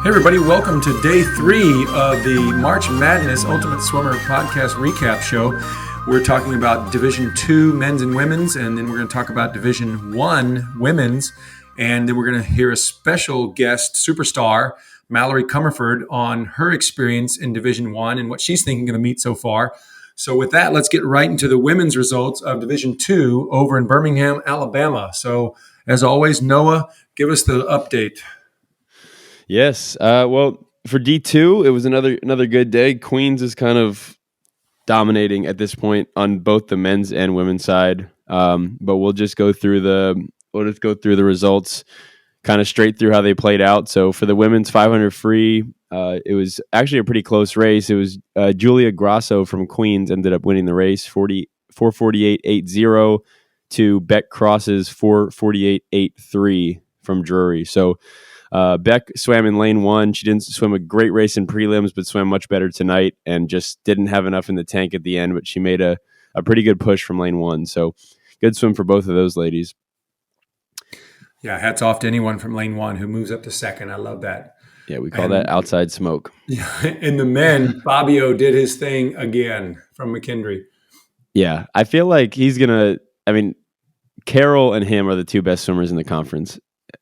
Hey everybody, welcome to day 3 of the March Madness Ultimate Swimmer podcast recap show. We're talking about Division 2 men's and women's, and then we're going to talk about Division 1 women's, and then we're going to hear a special guest superstar, Mallory Comerford, on her experience in Division 1 and what she's thinking of the meet so far. So with that, let's get right into the women's results of Division 2 over in Birmingham, Alabama. So as always, Noah, give us the update. Yes. Well, for D2, it was another good day. Queens is kind of dominating at this point on both the men's and women's side. But we'll just go through the results kind of straight through how they played out. So for the women's 500 free, it was actually a pretty close race. It was Julia Grasso from Queens ended up winning the race 448.80 to Beck Cross's 448.83 from Drury. So Beck swam in lane 1. She didn't swim a great race in prelims, but swam much better tonight and just didn't have enough in the tank at the end, but she made a pretty good push from lane 1. So good swim for both of those ladies. Yeah, hats off to anyone from lane 1 who moves up to second. I love that. Yeah, we call that outside smoke. Yeah, in the men, Fabio did his thing again from McKendree. Yeah, I feel like Carol and him are the two best swimmers in the conference.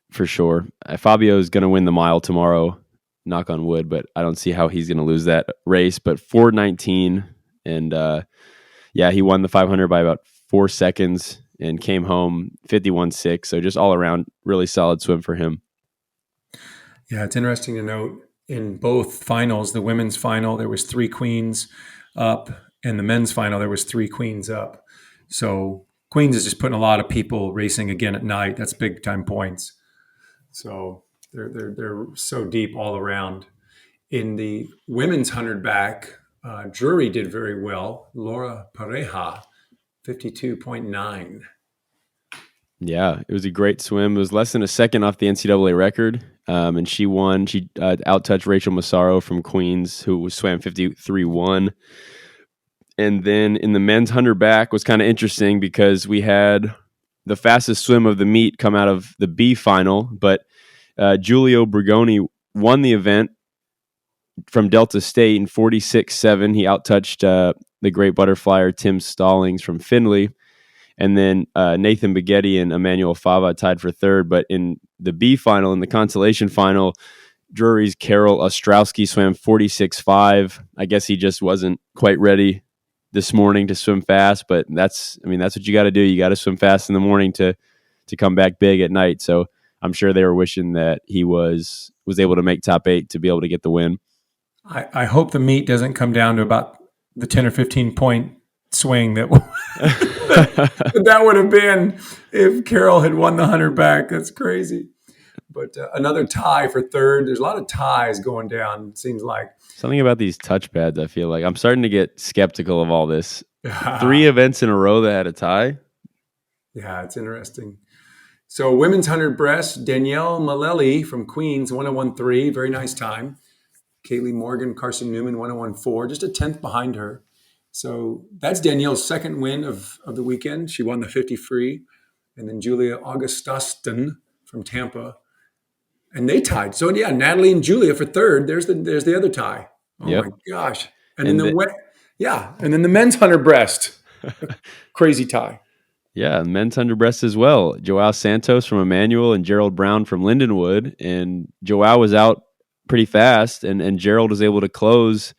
For sure. Fabio is going to win the mile tomorrow, knock on wood, but I don't see how he's going to lose that race. But 4:19, and he won the 500 by about 4 seconds and came home 51.6. So just all around, really solid swim for him. Yeah, it's interesting to note in both finals, the women's final, there was 3 queens up, and the men's final, there was 3 queens up. So Queens is just putting a lot of people racing again at night. That's big time points. So they're so deep all around. In the women's 100 back, Drury did very well. Laura Pareja, 52.9. Yeah, it was a great swim. It was less than a second off the NCAA record, and she won. She out-touched Rachel Massaro from Queens, who swam 53.1. And then in the men's 100 back was kind of interesting because we had the fastest swim of the meet come out of the B final, but Giulio Brigoni won the event from Delta State in 46.7. He outtouched the great butterflyer Tim Stallings from Findlay. And then Nathan Baghetti and Emmanuel Fava tied for third. But in the B final, in the consolation final, Drury's Carol Ostrowski swam 46.5. I guess he just wasn't quite ready this morning to swim fast, but that's what you got to do. You got to swim fast in the morning to come back big at night. So I'm sure they were wishing that he was able to make top 8 to be able to get the win. I hope the meet doesn't come down to about the 10 or 15 point swing that that would have been if Carol had won the 100 back. That's crazy. But another tie for third. There's a lot of ties going down, it seems like. Something about these touchpads, I feel like. I'm starting to get skeptical of all this. 3 events in a row that had a tie? Yeah, it's interesting. So women's 100 breast, Danielle Malelli from Queens, 101.3. Very nice time. Kaylee Morgan, Carson Newman, 101.4. Just a 10th behind her. So that's Danielle's second win of the weekend. She won the 50 free. And then Julia Augustuston from Tampa. And they tied. So yeah, Natalie and Julia for third. There's the other tie. Oh my gosh! And then the men's 100 breast, crazy tie. Yeah, men's 100 breast as well. Joao Santos from Emmanuel and Gerald Brown from Lindenwood, and Joao was out pretty fast, and Gerald was able to close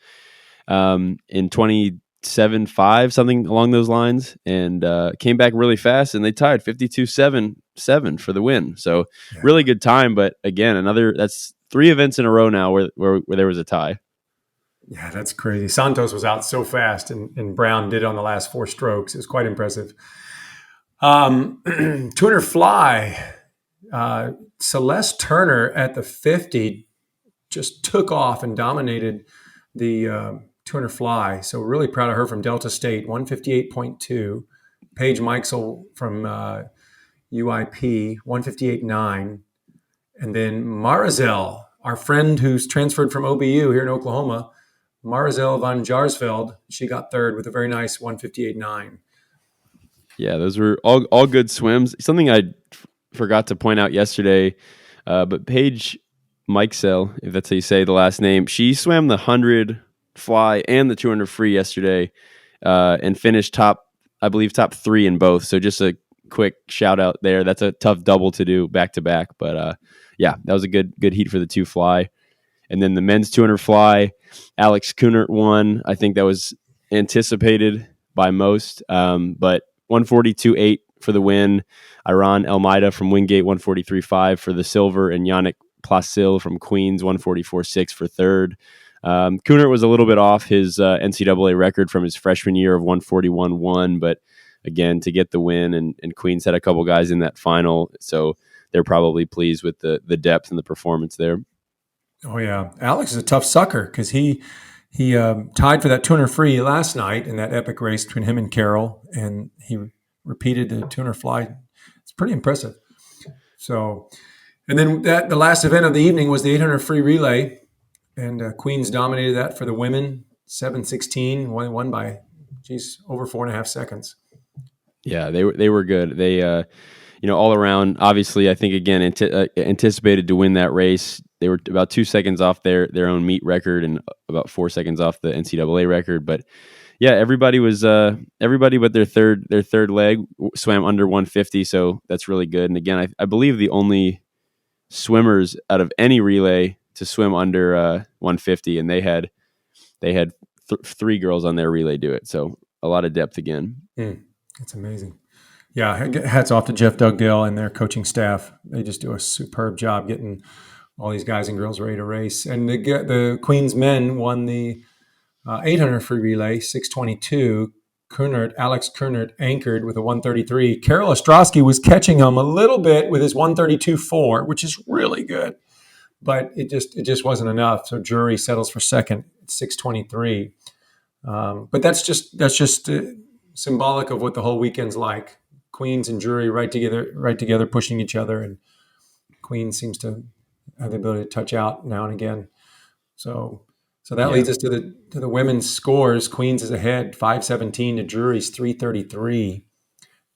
in 27.5, something along those lines, and came back really fast, and they tied 52.7 for the win. So really good time, but again, that's 3 events in a row now where there was a tie. Yeah, that's crazy. Santos was out so fast, and Brown did on the last 4 strokes. It was quite impressive. 200 fly, Celeste Turner at the 50 just took off and dominated the 200 fly. So really proud of her from Delta State, 158.2. Paige Mikesell from UIP, 158.9. And then Marizel, our friend who's transferred from OBU here in Oklahoma, Marizel van Jaarsveld, she got third with a very nice 158.9. Yeah, those were all good swims. Something I forgot to point out yesterday, but Paige Mikesell, if that's how you say the last name. She swam the 100 fly and the 200 free yesterday, and finished top 3 in both. So just a quick shout out there. That's a tough double to do back to back, but yeah, that was a good heat for the 2 fly. And then the men's 200 fly, Alex Kunert won. I think that was anticipated by most, but 142.8 for the win. Iran Elmaida from Wingate 143.5 for the silver, and Yannick Placil from Queens 144.6 for third. Kunert was a little bit off his NCAA record from his freshman year of 141.1, but again, to get the win, and Queens had a couple guys in that final, so they're probably pleased with the depth and the performance there. Oh yeah, Alex is a tough sucker because he tied for that 200 free last night in that epic race between him and Carroll, and he repeated the 200 fly. It's pretty impressive. So, and then the last event of the evening was the 800 free relay, and Queens dominated that for the women, 7:16, won by over 4.5 seconds. Yeah, they were good. They all around, obviously, I think again anticipated to win that race. They were about 2 seconds off their own meet record and about 4 seconds off the NCAA record. But yeah, everybody but their third leg swam under 150, so that's really good. And again, I believe the only swimmers out of any relay to swim under 150, and they had 3 girls on their relay do it. So a lot of depth again. That's amazing. Yeah, hats off to Jeff Dugdale and their coaching staff. They just do a superb job getting all these guys and girls ready to race. And the Queens men won the 800 free relay, 6:22. Alex Kunert anchored with a 1:33. Carol Ostrowski was catching him a little bit with his 1:32.4, which is really good, but it just wasn't enough. So Jury settles for second, 6:23. But that's just symbolic of what the whole weekend's like. Queens and Jury right together, pushing each other, and Queens seems to have the ability to touch out now and again. So that leads us to the women's scores. Queens is ahead 5:17 to Jury's 3:33,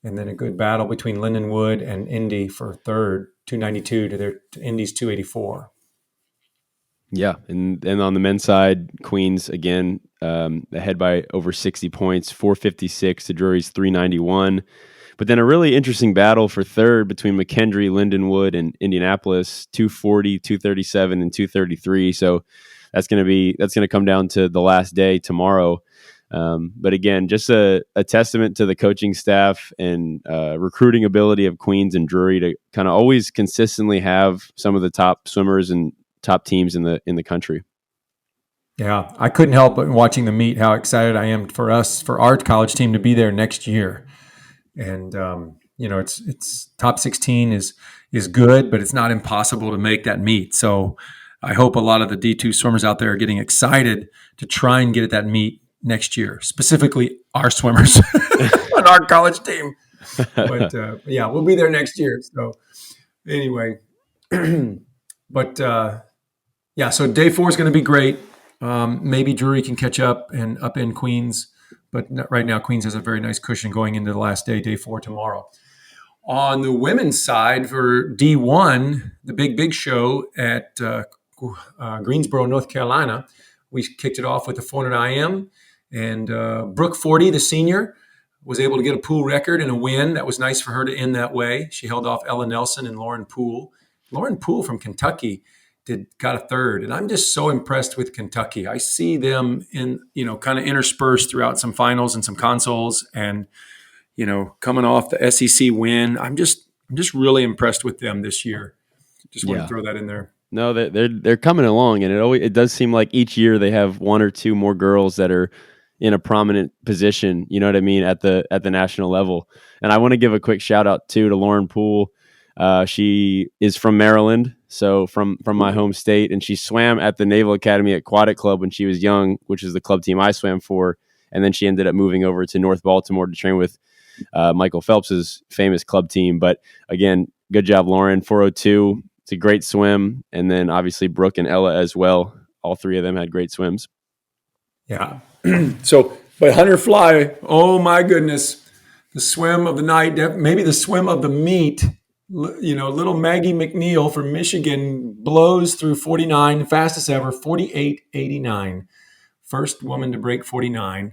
and then a good battle between Lindenwood and Indy for third, 292 to Indy's 284. Yeah, and on the men's side, Queens again ahead by over 60 points, 456 to Drury's 391. But then a really interesting battle for third between McKendree, Lindenwood, and Indianapolis, 240, 237, and 233. So that's going to come down to the last day tomorrow. But again, just a testament to the coaching staff and recruiting ability of Queens and Drury to kind of always consistently have some of the top swimmers and top teams in the country. Yeah, I couldn't help but watching the meet how excited I am for our college team to be there next year. And it's top 16 is good, but it's not impossible to make that meet. So I hope a lot of the D2 swimmers out there are getting excited to try and get at that meet next year, specifically our swimmers on our college team. But yeah, we'll be there next year. So anyway, but yeah, so day 4 is going to be great. Maybe Drury can catch up and upend Queens, but right now Queens has a very nice cushion going into the last day 4 tomorrow. On the women's side for D1, the big show at Greensboro, North Carolina, we kicked it off with the 400 IM, and Brooke Forty, the senior, was able to get a Poole record and a win. That was nice for her to end that way. She held off Ella Nelson and Lauren Poole. Lauren Poole from Kentucky got a third, and I'm just so impressed with Kentucky. I see them kind of interspersed throughout some finals and some consoles, and coming off the SEC win, I'm just really impressed with them this year. Just want to throw that in there. No, they're coming along, and it does seem like each year they have 1 or 2 more girls that are in a prominent position. You know what I mean, at the national level. And I want to give a quick shout out too to Lauren Poole. She is from Maryland, so from my home state, and she swam at the Naval Academy Aquatic Club when she was young, which is the club team I swam for. And then she ended up moving over to North Baltimore to train with Michael Phelps's famous club team. But again, good job, Lauren. 402. It's a great swim. And then obviously Brooke and Ella as well. All 3 of them had great swims. Yeah. So, but 100 fly, oh my goodness. The swim of the night, maybe the swim of the meet Little Maggie MacNeil from Michigan blows through 49, fastest ever, 48.89. First woman to break 49.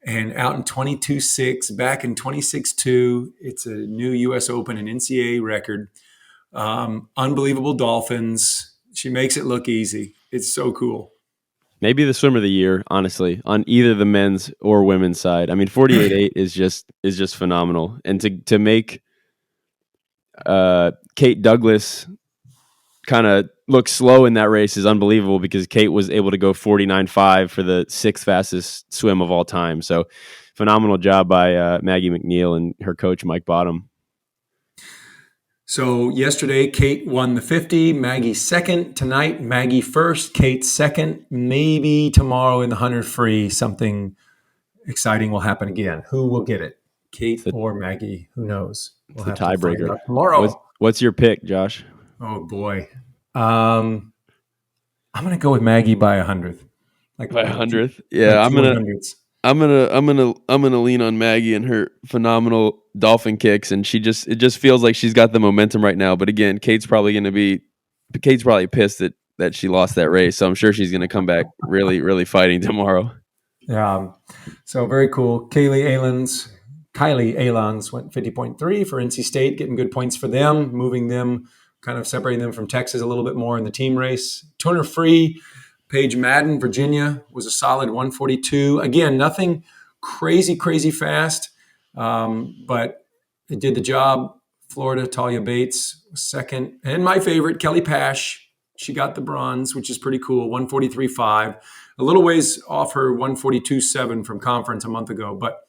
And out in 22.6, back in 26.2. It's a new U.S. Open and NCAA record. Unbelievable dolphins. She makes it look easy. It's so cool. Maybe the swim of the year, honestly, on either the men's or women's side. I mean, 48.8 is just phenomenal, and to make Kate Douglas kind of look slow in that race is unbelievable, because Kate was able to go 49.5 for the sixth fastest swim of all time. So phenomenal job by Maggie MacNeil and her coach, Mike Bottom. So yesterday, Kate won the 50, Maggie second. Tonight, Maggie first, Kate second. Maybe tomorrow in the 100 free, something exciting will happen again. Who will get it? Kate or Maggie? Who knows? We'll have to find out tomorrow. What's your pick, Josh? Oh boy, I'm going to go with Maggie by 100. Like by 100? Yeah, I'm gonna lean on Maggie and her phenomenal dolphin kicks, and it just feels like she's got the momentum right now. But again, Kate's probably pissed that she lost that race, so I'm sure she's gonna come back really, really fighting tomorrow. Yeah, so very cool. Kylie Alons went 50.3 for NC State, getting good points for them, moving them, kind of separating them from Texas a little bit more in the team race. 200 free. Paige Madden, Virginia, was a solid 142. Again, nothing crazy fast, but it did the job. Florida, Talia Bates was second. And my favorite, Kelly Pash, she got the bronze, which is pretty cool, 143.5. A little ways off her 142.7 from conference a month ago, but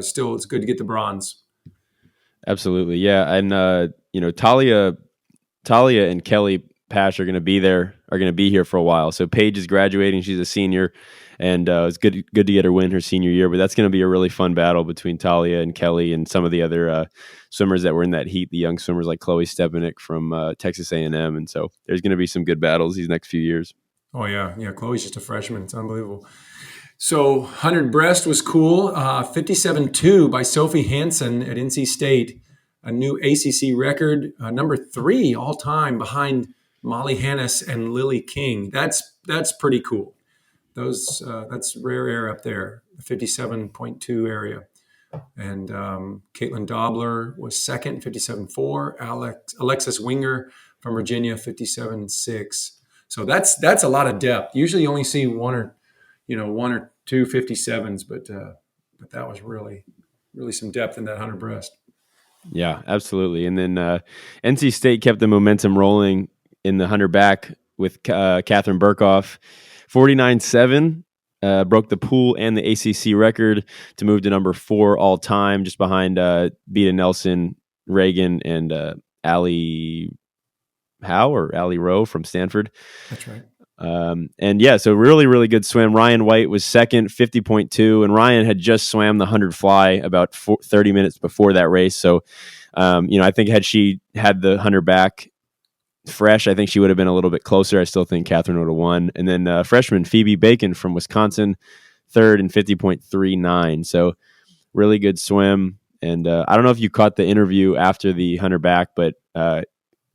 still, it's good to get the bronze. Absolutely, yeah. And, Talia and Kelly Pash are going to be here for a while. So Paige is graduating; she's a senior, and it's good to get her win her senior year. But that's going to be a really fun battle between Talia and Kelly and some of the other swimmers that were in that heat. The young swimmers like Chloe Stepanek from Texas A&M, and so there's going to be some good battles these next few years. Oh yeah. Chloe's just a freshman; it's unbelievable. So 100 breast was cool. 57.2 by Sophie Hansson at NC State, a new ACC record, number 3 all time behind Molly Hannes and Lily King. That's pretty cool. That's rare air up there, the 57.2 area. And Caitlin Dobler was second, 57.4. Alexis Winger from Virginia, 57.6. So that's a lot of depth. Usually you only see one or two 57s, but that was really some depth in that 100 breast. Yeah, absolutely. And then NC State kept the momentum rolling in the 100 back with Katherine Berkoff. 49.7 broke the Poole and the ACC record to move to number 4 all time, just behind Beta Nelson, Reagan, and Allie Rowe from Stanford. That's right. And yeah, so really, really good swim. Ryan White was second, 50.2, and Ryan had just swam the 100 fly about 30 minutes before that race. So, I think had she had the 100 back fresh, I think she would have been a little bit closer. I still think Katherine would have won. And then freshman Phoebe Bacon from Wisconsin, third and 50.39. So really good swim. And I don't know if you caught the interview after the 100 back, but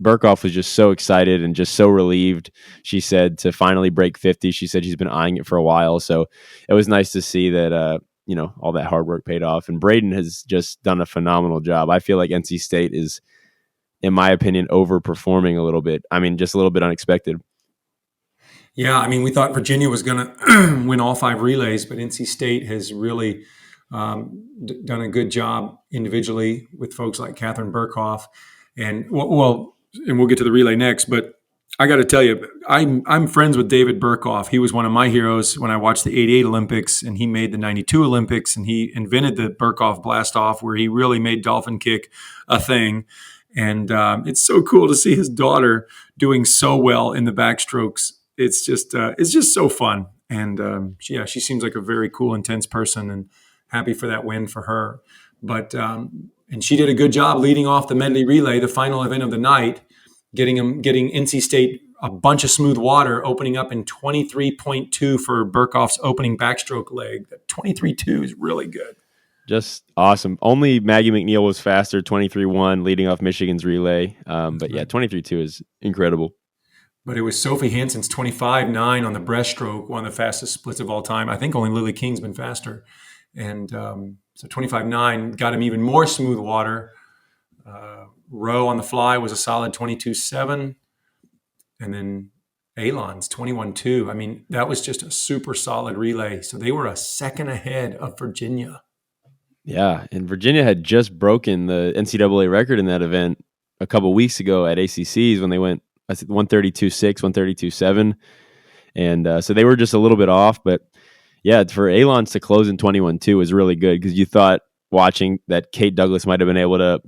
Berkoff was just so excited and just so relieved, she said, to finally break 50. She said she's been eyeing it for a while. So it was nice to see that, all that hard work paid off. And Braden has just done a phenomenal job. I feel like NC State is, in my opinion, overperforming a little bit. I mean, just a little bit unexpected. Yeah, I mean, we thought Virginia was going to win all 5 relays, but NC State has really done a good job individually with folks like Katherine Berkoff. And and we'll get to the relay next, but I got to tell you, I'm friends with David Berkoff. He was one of my heroes when I watched the 88 Olympics, and he made the 92 Olympics, and he invented the Berkoff blast off, where he really made dolphin kick a thing. And it's so cool to see his daughter doing so well in the backstrokes. It's just so fun. And she seems like a very cool, intense person, and happy for that win for her. But and she did a good job leading off the medley relay, the final event of the night, getting NC State a bunch of smooth water, opening up in 23.2 for Berkoff's opening backstroke leg. That 23.2 is really good. Just awesome. Only Maggie MacNeil was faster, 23-1, leading off Michigan's relay. But yeah, 23-2 is incredible. But it was Sophie Hansson's 25-9 on the breaststroke, one of the fastest splits of all time. I think only Lily King's been faster. And so 25-9 got him even more smooth water. Rowe on the fly was a solid 22-7. And then Alon's 21-2. I mean, that was just a super solid relay. So they were a second ahead of Virginia. Yeah, and Virginia had just broken the NCAA record in that event a couple weeks ago at ACCs when they went 132.6, 132.7. And so they were just a little bit off. But yeah, for Alon's to close in 21-2 was really good because you thought watching that Kate Douglas might have been able to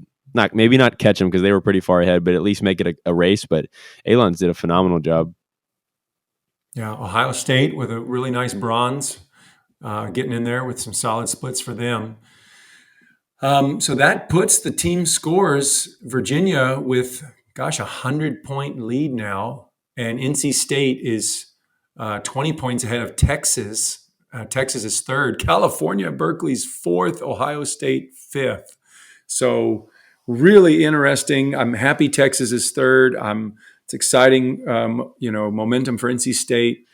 maybe not catch them because they were pretty far ahead, but at least make it a race. But Alon's did a phenomenal job. Yeah, Ohio State with a really nice bronze, getting in there with some solid splits for them. So that puts the team scores, Virginia with, 100-point lead now. And NC State is 20 points ahead of Texas. Texas is third. California, Berkeley's fourth. Ohio State, fifth. So really interesting. I'm happy Texas is third. It's exciting, momentum for NC State.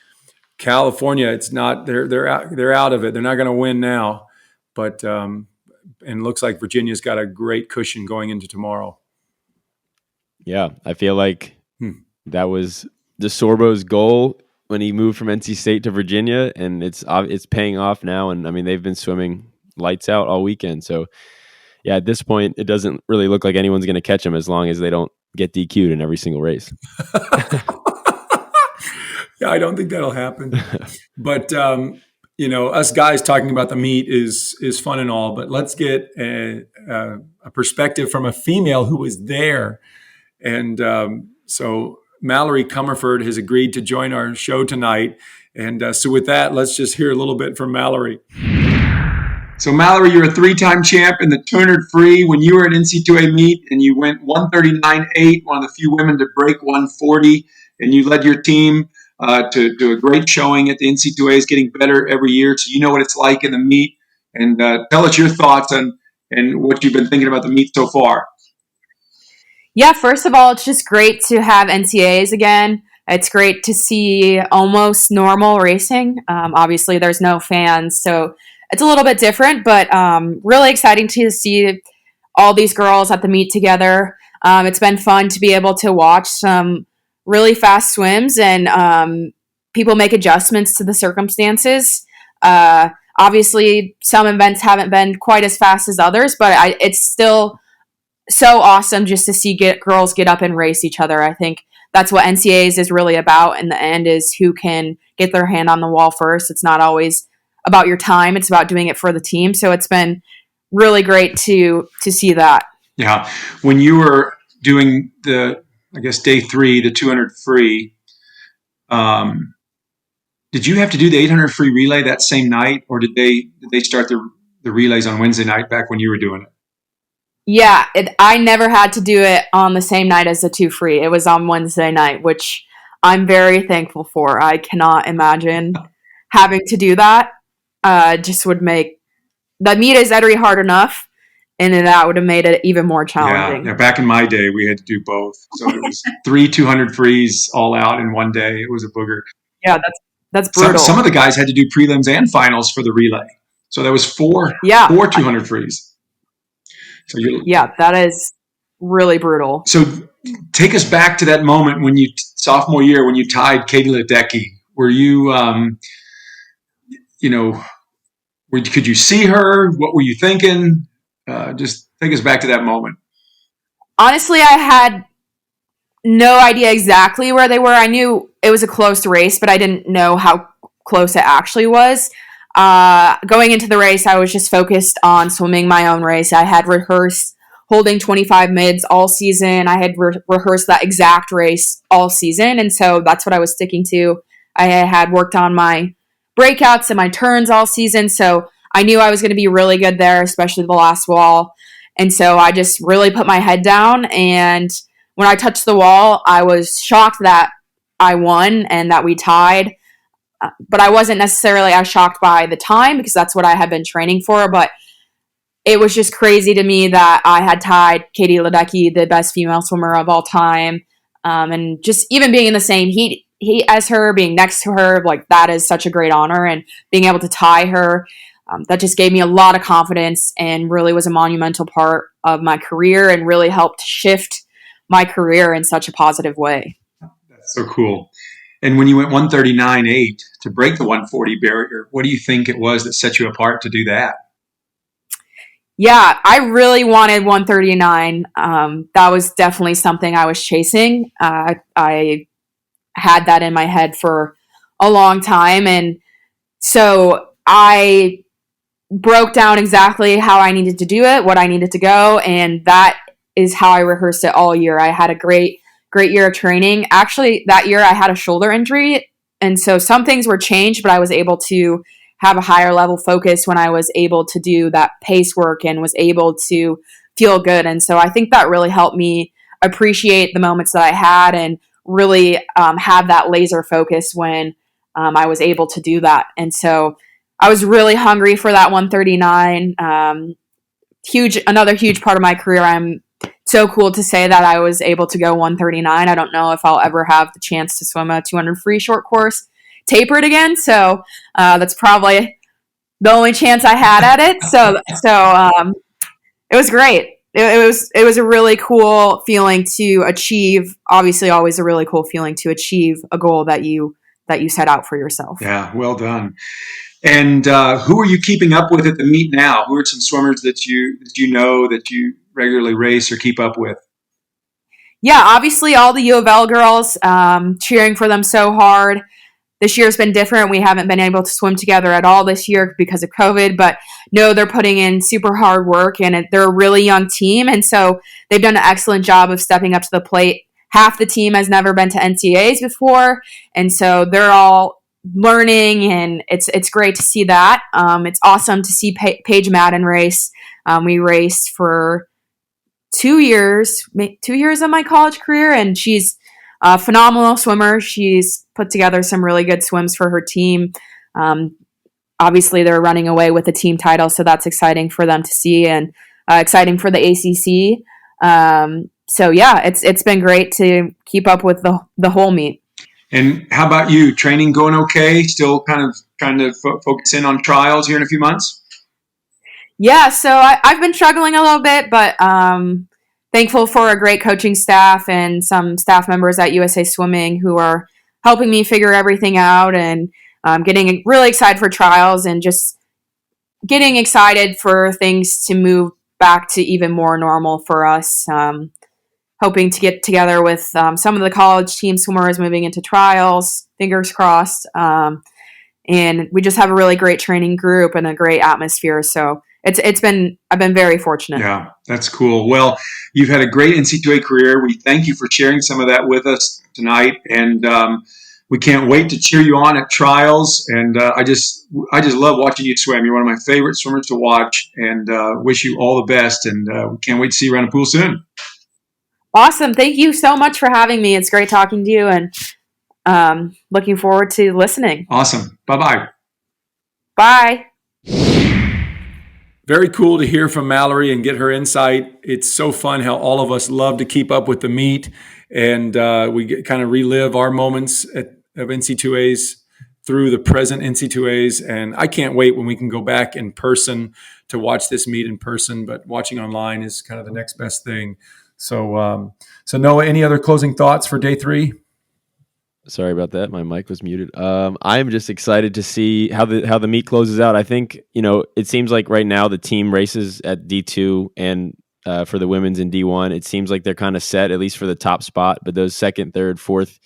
California, it's not. They're out of it. They're not going to win now, but and looks like Virginia's got a great cushion going into tomorrow. Yeah, I feel like that was DeSorbo's goal when he moved from NC State to Virginia, and it's paying off now. And I mean, they've been swimming lights out all weekend. So yeah, at this point, it doesn't really look like anyone's going to catch them as long as they don't get DQ'd in every single race. Yeah, I don't think that'll happen. But us guys talking about the meet is fun and all. But let's get a perspective from a female who was there. And so Mallory Comerford has agreed to join our show tonight. And so with that, let's just hear a little bit from Mallory. So Mallory, you're a three-time champ in the 200 free. When you were at NCAA meet and you went 139.8, one of the few women to break 140, and you led your team to do a great showing at the NCAAs, getting better every year. So you know what it's like in the meet. And tell us your thoughts on and what you've been thinking about the meet so far. Yeah, first of all, it's just great to have NCAAs again. It's great to see almost normal racing. Obviously, there's no fans, so it's a little bit different, but really exciting to see all these girls at the meet together. It's been fun to be able to watch some really fast swims and people make adjustments to the circumstances. Obviously, some events haven't been quite as fast as others, but it's still so awesome just to see girls get up and race each other. I think that's what NCAAs is really about in the end, is who can get their hand on the wall first. It's not always about your time. It's about doing it for the team. So it's been really great to see that. Yeah. When you were doing day 3, the 200 free, did you have to do the 800 free relay that same night, or did they start the relays on Wednesday night back when you were doing it? Yeah, I never had to do it on the same night as the 2 free. It was on Wednesday night, which I'm very thankful for. I cannot imagine having to do that. Just would make the meet is already hard enough, and that would have made it even more challenging. Yeah, back in my day, we had to do both. So it was 3 200 frees all out in one day. It was a booger. Yeah, that's brutal. Some of the guys had to do prelims and finals for the relay. So that was four 200 frees. So that is really brutal. So take us back to that moment when sophomore year when you tied Katie Ledecky. Were you, could you see her? What were you thinking? Just take us back to that moment. Honestly, I had no idea exactly where they were. I knew it was a close race, but I didn't know how close it actually was. Going into the race, I was just focused on swimming my own race. I had rehearsed holding 25 mids all season. I had rehearsed that exact race all season, and so that's what I was sticking to. I had worked on my breakouts and my turns all season, so I knew I was going to be really good there, especially the last wall. And so I just really put my head down, and when I touched the wall, I was shocked that I won and that we tied. But I wasn't necessarily as shocked by the time because that's what I had been training for. But it was just crazy to me that I had tied Katie Ledecky, the best female swimmer of all time. And just even being in the same heat as her, being next to her, like that is such a great honor. And being able to tie her, that just gave me a lot of confidence and really was a monumental part of my career and really helped shift my career in such a positive way. That's so cool. And when you went 139.8 to break the 140 barrier, what do you think it was that set you apart to do that? Yeah, I really wanted 139. That was definitely something I was chasing. I had that in my head for a long time. And so I broke down exactly how I needed to do it, what I needed to go. And that is how I rehearsed it all year. I had a great year of training. Actually, that year I had a shoulder injury. And so some things were changed, but I was able to have a higher level focus when I was able to do that pace work and was able to feel good. And so I think that really helped me appreciate the moments that I had and really have that laser focus when I was able to do that. And so I was really hungry for that 139. Another huge part of my career. I'm so cool to say that I was able to go 139. I don't know if I'll ever have the chance to swim a 200 free short course tapered again. So that's probably the only chance I had at it. So it was great. It was a really cool feeling to achieve. Obviously, always a really cool feeling to achieve a goal that you set out for yourself. Yeah, well done. And who are you keeping up with at the meet now? Who are some swimmers that you know that you regularly race or keep up with? Yeah, obviously all the U of L girls, cheering for them so hard. This year's been different. We haven't been able to swim together at all this year because of COVID, but no, they're putting in super hard work and they're a really young team. And so they've done an excellent job of stepping up to the plate. Half the team has never been to NCAAs before. And so they're all learning and it's great to see that. It's awesome to see Paige Madden race. We raced for 2 years of my college career, and she's a phenomenal swimmer. She's put together some really good swims for her team. Obviously, they're running away with the team title, so that's exciting for them to see and exciting for the ACC. So yeah, it's been great to keep up with the whole meet. And how about you? Training going okay? Still kind of focus in on trials here in a few months? Yeah, so I've been struggling a little bit, but thankful for a great coaching staff and some staff members at USA Swimming who are helping me figure everything out and getting really excited for trials and just getting excited for things to move back to even more normal for us. Hoping to get together with some of the college team swimmers moving into trials, fingers crossed. And we just have a really great training group and a great atmosphere. So I've been very fortunate. Yeah, that's cool. Well, you've had a great NCAA career. We thank you for sharing some of that with us tonight, and we can't wait to cheer you on at trials. And I just love watching you swim. You're one of my favorite swimmers to watch, and wish you all the best. And we can't wait to see you around the pool soon. Awesome! Thank you so much for having me. It's great talking to you, and looking forward to listening. Awesome. Bye-bye. Bye. Very cool to hear from Mallory and get her insight. It's so fun how all of us love to keep up with the meet, and we kind of relive our moments of NC2As through the present NC2As. And I can't wait when we can go back in person to watch this meet in person, but watching online is kind of the next best thing. So Noah, any other closing thoughts for day 3? Sorry about that. My mic was muted. I'm just excited to see how the meet closes out. I think, it seems like right now the team races at D2 and for the women's in D1, it seems like they're kind of set, at least for the top spot. But those 2nd, 3rd, 4th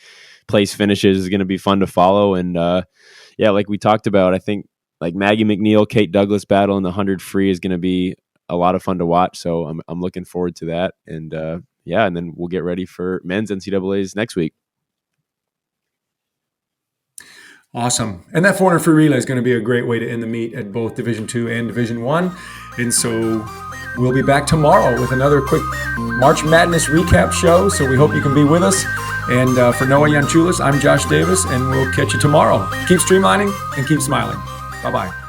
place finishes is going to be fun to follow. And like we talked about, I think like Maggie MacNeil, Kate Douglas battle in the 100 free is going to be a lot of fun to watch. So I'm looking forward to that. And and then we'll get ready for men's NCAAs next week. Awesome. And that 400 free relay is going to be a great way to end the meet at both Division 2 and Division 1. And so we'll be back tomorrow with another quick March Madness recap show. So we hope you can be with us. And for Noah Yanchulis, I'm Josh Davis, and we'll catch you tomorrow. Keep streamlining and keep smiling. Bye-bye.